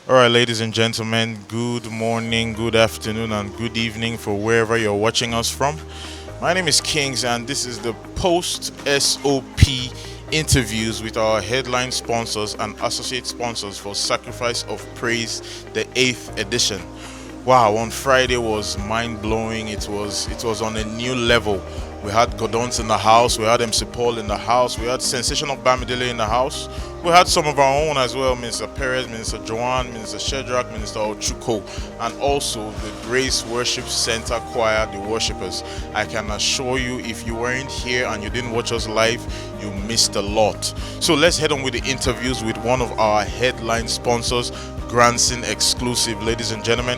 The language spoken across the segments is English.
All right, ladies and gentlemen, good morning, good afternoon, and good evening for wherever you're watching us from. My name is Kings, and this is the post SOP interviews with our headline sponsors and associate sponsors for Sacrifice of Praise, the 8th edition. Wow, on Friday was mind blowing. It was on a new level. We had Godons in the house, we had MC Paul in the house, we had Sensational Bamidele in the house. We had some of our own as well, Minister Perez, Minister Joanne, Minister Shedrack, Minister Ochuko, and also the Grace Worship Center Choir, the worshippers. I can assure you, if you weren't here and you didn't watch us live, you missed a lot. So let's head on with the interviews with one of our headline sponsors, Grandson Exclusive, ladies and gentlemen.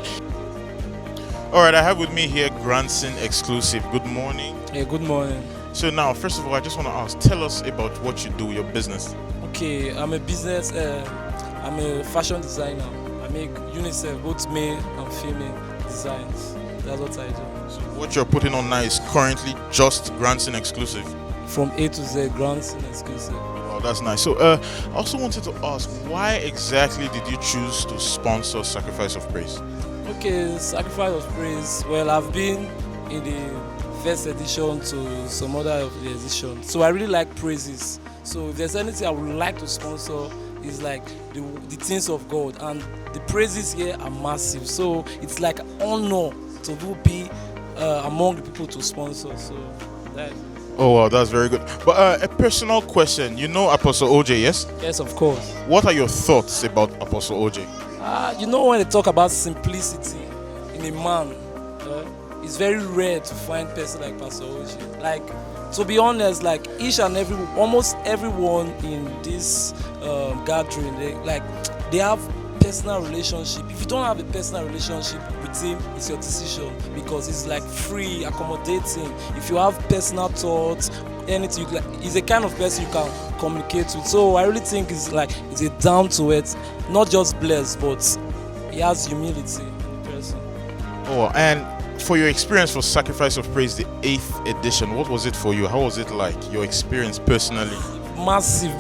All right, I have with me here Grandson Exclusive. Good morning. Yeah, good morning. So now, first of all, I just want to ask, tell us about what you do, your business. Okay, I'm a fashion designer. I make unisex, both male and female designs. That's what I do. So what you're putting on now is currently just Grandson Exclusive. From A to Z, Grandson Exclusive. Wow, that's nice. So I also wanted to ask, why exactly did you choose to sponsor Sacrifice of Praise? Okay, Sacrifice of Praise. Well, I've been in the first edition to some other of the edition. So I really like praises. So if there's anything I would like to sponsor, is like the things of God, and the praises here are massive. So it's like an honor to be among the people to sponsor. So that. Oh wow, that's very good. But a personal question, you know Apostle OJ, yes? Yes, of course. What are your thoughts about Apostle OJ? When they talk about simplicity in a man, it's very rare to find person like Pastor OJ. Like, to be honest, like almost everyone in this gathering, they have personal relationship. If you don't have a personal relationship with him, it's your decision, because it's like free, accommodating. If you have personal thoughts, anything, he's a kind of person you can communicate with. So I really think it's a down to earth, not just blessed, but he has humility in the person. Oh, and for your experience for Sacrifice of Praise, the 8th edition, what was it for you? How was it like, your experience personally? Massive.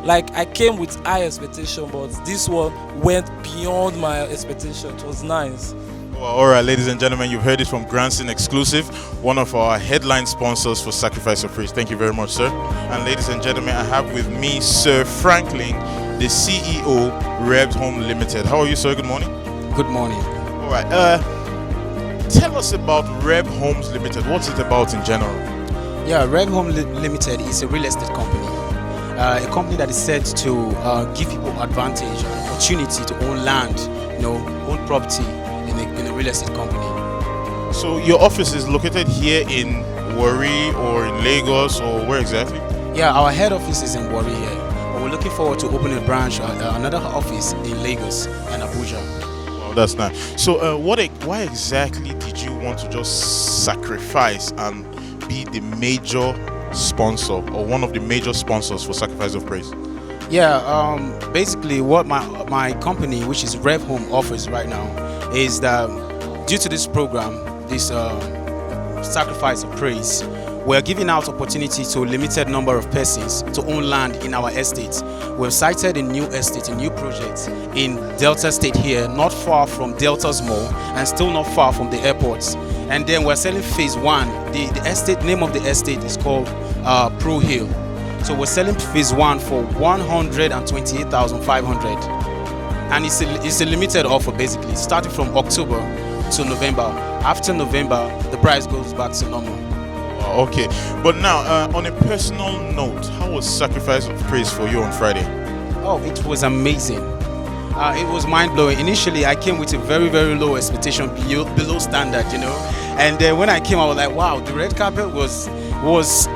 Like, I came with high expectation, but this one went beyond my expectation. It was nice. All right, ladies and gentlemen, you've heard it from Grandson Exclusive, one of our headline sponsors for Sacrifice of Praise. Thank you very much, sir. And ladies and gentlemen, I have with me Sir Franklin, the CEO, Rebs Home Limited. How are you, sir? Good morning. Good morning. All right. Tell us about Reb Homes Limited. What's it about in general? Yeah, Rev Home Limited is a real estate company. A company that is set to give people advantage and opportunity to own land, own property in a real estate company. So your office is located here in Warri or in Lagos, or where exactly? Yeah, our head office is in Warri here, but we're looking forward to opening a branch, another office in Lagos and Abuja. Wow, that's nice. So why exactly did you want to just sacrifice and be the major sponsor, or one of the major sponsors for Sacrifice of Praise? Yeah, basically what my company, which is Rev Home, offers right now is that due to this program, this Sacrifice of Praise, we're giving out opportunity to a limited number of persons to own land in our estate. We've sited a new estate, a new project in Delta State here, not far from Delta's Mall and still not far from the airports. And then we're selling phase 1. The estate name of the estate is called Pro Hill. So we're selling phase 1 for 128,500, and it's a limited offer, basically starting from October to November. After November, the price goes back to normal. Okay, but now on a personal note, how was Sacrifice of Praise for you on Friday? Oh, it was amazing. It was mind-blowing. Initially, I came with a very, very low expectation, below standard, And then when I came, I was like, wow, the red carpet was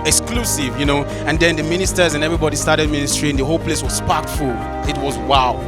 exclusive, And then the ministers and everybody started ministering. The whole place was packed full. It was wow.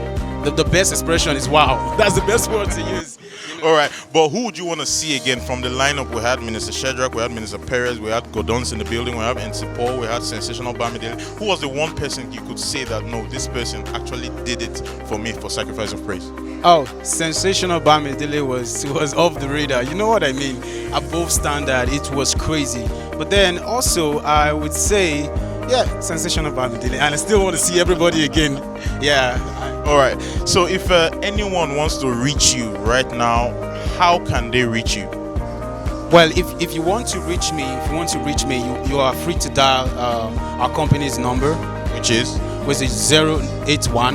The best expression is wow. That's the best word to use. All right, but who would you want to see again from the lineup? We had Minister Shedrack, we had Minister Perez, we had Godons in the building, we had MC Paul, we had Sensational Bamidele. Who was the one person you could say that, no, this person actually did it for me for Sacrifice of Praise? Oh, Sensational Bamidele was off the radar. You know what I mean? Above standard. It was crazy. But then also, I would say, yeah, Sensational Bamidele. And I still want to see everybody again. Yeah. All right. So if anyone wants to reach you right now, how can they reach you? Well, if you want to reach me, you are free to dial our company's number, Which is? which is 081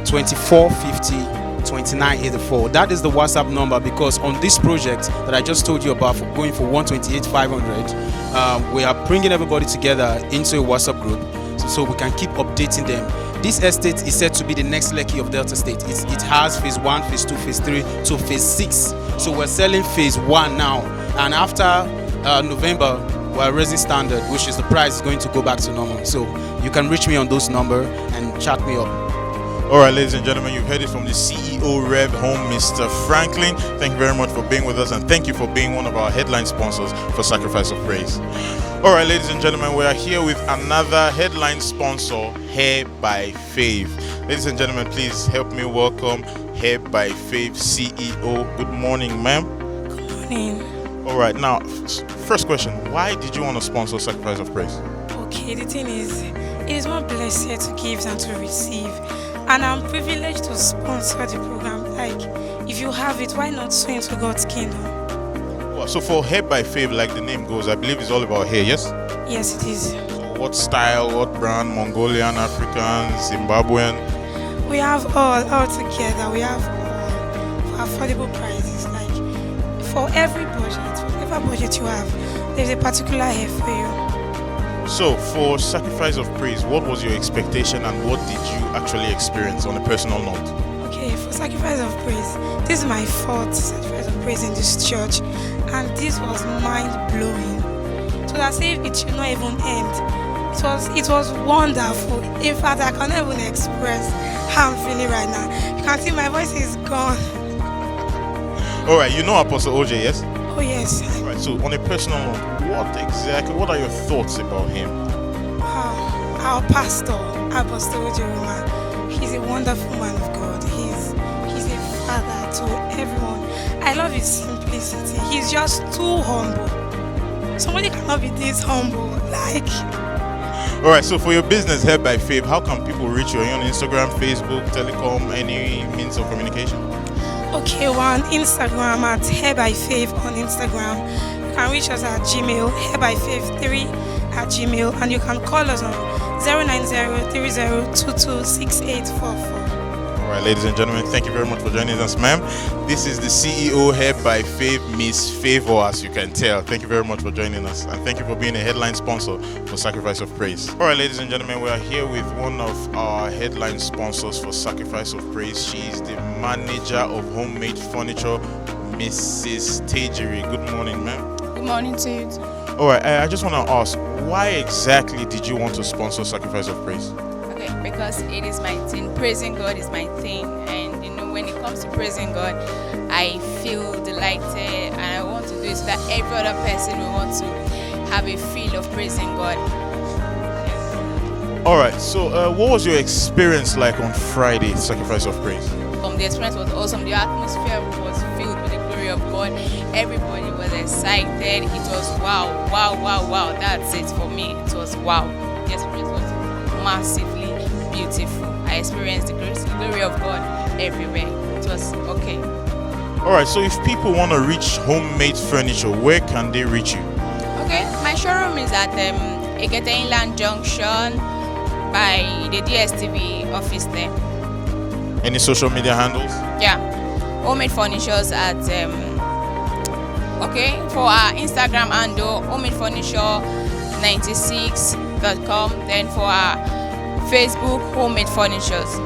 2450 2984. That is the WhatsApp number, because on this project that I just told you about, for going for 128,500, we are bringing everybody together into a WhatsApp group so we can keep updating them. This estate is said to be the next Lekki of Delta State. It has phase 1, phase 2, phase 3 to phase 6. So we're selling phase 1 now, and after November we're raising standard, which is the price is going to go back to normal. So you can reach me on those numbers and chat me up. All right, ladies and gentlemen, you've heard it from the CEO Rev Home, Mr. Franklin. Thank you very much for being with us, and thank you for being one of our headline sponsors for Sacrifice of Praise. All right, ladies and gentlemen, we are here with another headline sponsor, Hair by Fave. Ladies and gentlemen, please help me welcome Hair by Fave CEO. Good morning, ma'am. Good morning. All right, now, first question, why did you want to sponsor Sacrifice of Praise? Okay, the thing is, it is more blessed to give than to receive. And I'm privileged to sponsor the program. Like, if you have it, why not sow into God's kingdom? Well, so for Hair by Fave, like the name goes, I believe it's all about hair, yes? Yes, it is. So what style, what brand, Mongolian, African, Zimbabwean? We have all together. We have all for affordable prices. Like, for every budget, whatever budget you have, there's a particular hair for you. So, for Sacrifice of Praise, what was your expectation and what did you actually experience on a personal note? Okay, for Sacrifice of Praise, this is my fourth Sacrifice of Praise in this church, and this was mind-blowing. So that said, it should not even end. It was wonderful. In fact, I cannot even express how I'm feeling right now. You can see my voice is gone. All right, you know Apostle OJ, yes? Oh yes. All right, so on a personal note, what are your thoughts about him? Our pastor, Apostle Jeremiah, he's a wonderful man of God. He's a father to everyone. I love his simplicity. He's just too humble. Somebody cannot be this humble. Like. All right, so for your business, Hair by Fave, how can people reach you? Are you on Instagram, Facebook, Telecom, any means of communication? Okay, we're on Instagram at Hair by Fave on Instagram. You can reach us at Gmail, hairbyfave3@gmail, and you can call us on 09030226844. All right, ladies and gentlemen, thank you very much for joining us, ma'am. This is the CEO Hair by Fave, Miss Favor, as you can tell. Thank you very much for joining us, and thank you for being a headline sponsor for Sacrifice of Praise. All right, ladies and gentlemen, we are here with one of our headline sponsors for Sacrifice of Praise. She is the manager of homemade furniture, Mrs. Tajiri. Good morning, ma'am. Good morning to you. All right, I just want to ask, why exactly did you want to sponsor Sacrifice of Praise? Okay, because it is my thing. Praising God is my thing, and when it comes to praising God, I feel delighted, and I want to do it so that every other person will want to have a feel of praising God. All right, so what was your experience like on Friday, Sacrifice of Praise? The experience was awesome. The atmosphere was filled with the glory of God. Everybody was excited. It was wow, wow, wow, wow. That's it for me. It was wow. The experience was massively beautiful. I experienced the glory of God everywhere. It was okay. All right, so if people want to reach homemade furniture, where can they reach you? Okay, my showroom is at Egetein Junction by the DSTV office there. Any social media handles? Yeah, homemade furnitures at for our Instagram handle homadefurniture96.com. Then for our Facebook, homemade furnitures.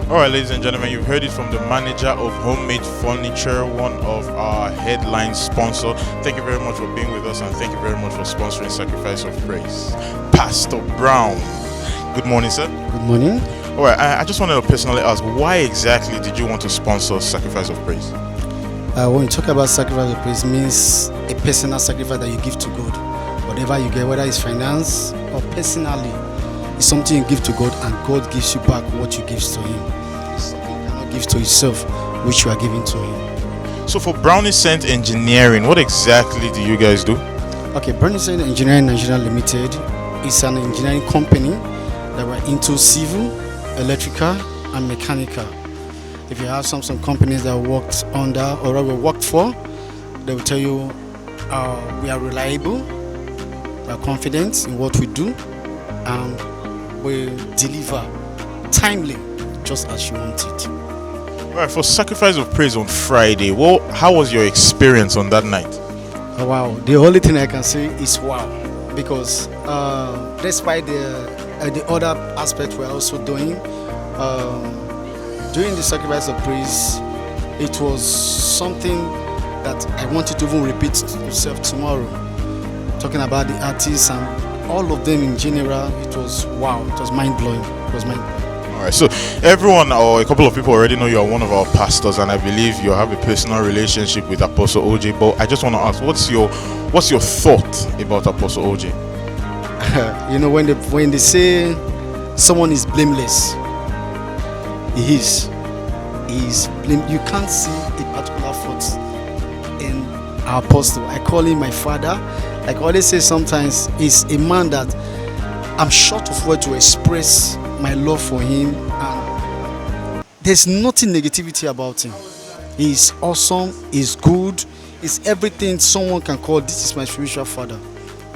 All right, ladies and gentlemen, you've heard it from the manager of Homemade Furniture, one of our headline sponsors. Thank you very much for being with us, and thank you very much for sponsoring Sacrifice of Praise. Pastor Brown. Good morning, sir. Good morning. All right, I just wanted to personally ask, why exactly did you want to sponsor Sacrifice of Praise? When you talk about sacrifice of praise, means a personal sacrifice that you give to God. Whatever you get, whether it's finance or personally, it's something you give to God, and God gives you back what you give to Him. It's something you cannot give to yourself, which you are giving to Him. So for Brownie Scent Engineering, what exactly do you guys do? Okay, Brownie Scent Engineering Nigeria Limited is an engineering company that we're into civil, electrical, and mechanical. If you have some companies that worked under or ever worked for, they will tell you we are reliable, we are confident in what we do, and we deliver timely, just as you want it. All right, for Sacrifice of Praise on Friday, how was your experience on that night? Oh, wow, the only thing I can say is wow, because despite the other aspect we're also doing, during the Sacrifice of Praise, it was something that I wanted to even repeat itself tomorrow. Talking about the artists and all of them in general, it was wow, it was mind-blowing. It was mind-blowing. All right, so everyone or a couple of people already know you are one of our pastors, and I believe you have a personal relationship with Apostle OJ. But I just want to ask, what's your thought about Apostle OJ? You know, when they say someone is blameless, he is. You can't see a particular fault in our apostle. I call him my father. Like I always say, sometimes he's a man that I'm short of words to express my love for him, and there's nothing negativity about him. He's awesome, he's good, he's everything someone can call this is my spiritual father.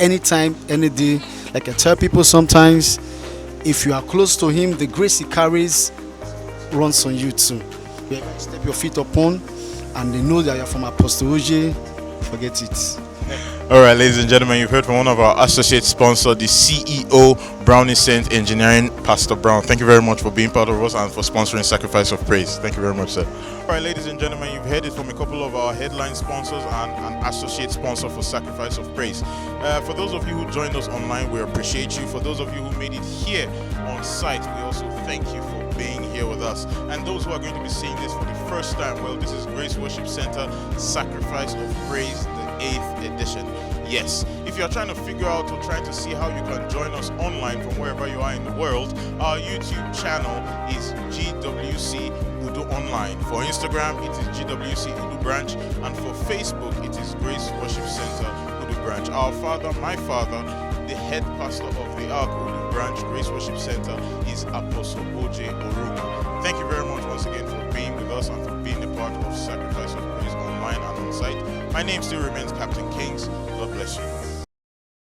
Anytime, any day. Like I tell people sometimes, if you are close to him, the grace he carries runs on you too. You step your feet upon and they know that you're from Apostle OJ, forget it. All right, ladies and gentlemen, you've heard from one of our associate sponsors, the CEO, Brownie Saint Engineering, Pastor Brown. Thank you very much for being part of us and for sponsoring Sacrifice of Praise. Thank you very much, sir. All right, ladies and gentlemen, you've heard it from a couple of our headline sponsors and an associate sponsor for Sacrifice of Praise. For those of you who joined us online, we appreciate you. For those of you who made it here on site, we also thank you for being here with us. And those who are going to be seeing this for the first time, well, this is Grace Worship Center Sacrifice of Praise, the 8th edition. Yes, if you're trying to figure out or trying to see how you can join us online from wherever you are in the world, our YouTube channel is gwcuduonline. For Instagram, it is gwcudu branch, and for Facebook, it is Grace Worship Center Udu branch. Our father, my father, the head pastor of the Ark Udu branch, Grace Worship Center, is Apostle OJ Oruma. Thank you very much once again for being with us and for being a part of Sacrifice of Praise online and on site. My name still remains Captain Kings. God bless you.